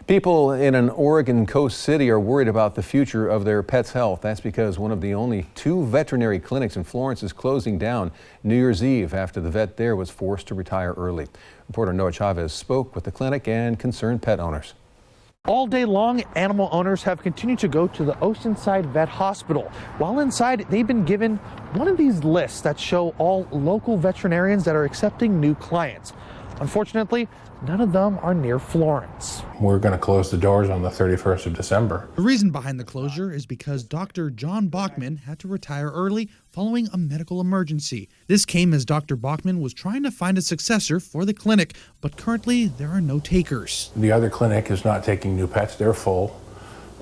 People in an Oregon coast city are worried about the future of their pets' health. That's because one of the only 2 veterinary clinics in Florence is closing down New Year's Eve after the vet there was forced to retire early. Reporter Noah Chavez spoke with the clinic and concerned pet owners. All day long, animal owners have continued to go to the Oceanside Vet Hospital. While inside, they've been given one of these lists that show all local veterinarians that are accepting new clients. Unfortunately, none of them are near Florence. We're going to close the doors on the 31st of December. The reason behind the closure is because Dr. John Bachman had to retire early following a medical emergency. This came as Dr. Bachman was trying to find a successor for the clinic, but currently there are no takers. The other clinic is not taking new pets, they're full,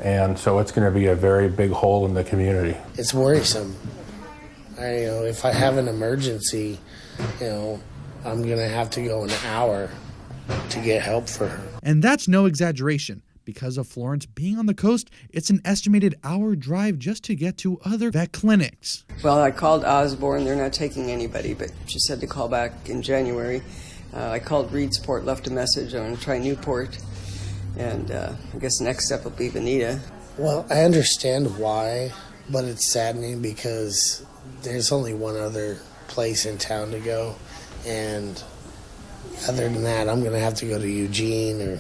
and so it's going to be a very big hole in the community. It's worrisome. If I have an emergency, I'm going to have to go an hour to get help for her. And that's no exaggeration. Because of Florence being on the coast, it's an estimated hour drive just to get to other vet clinics. Well, I called Osborne. They're not taking anybody, but she said to call back in January. I called Reedsport, left a message. I'm going to try Newport. And I guess the next step will be Veneta. Well, I understand why, but it's saddening because there's only one other place in town to go. And other than that, I'm going to have to go to Eugene or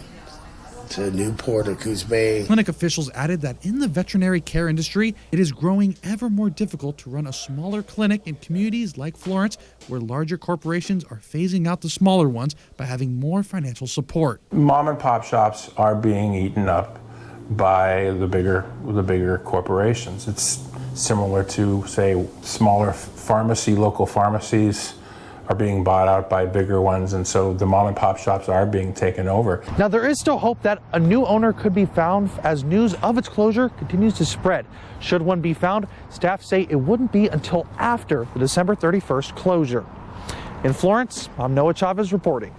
to Newport or Coos Bay. Clinic officials added that in the veterinary care industry, it is growing ever more difficult to run a smaller clinic in communities like Florence, where larger corporations are phasing out the smaller ones by having more financial support. Mom and pop shops are being eaten up by the bigger corporations. It's similar to, say, smaller local pharmacies are being bought out by bigger ones, and so the mom and pop shops are being taken over. Now, there is still hope that a new owner could be found as news of its closure continues to spread. Should one be found, staff say it wouldn't be until after the December 31st closure. In Florence, I'm Noah Chavez reporting.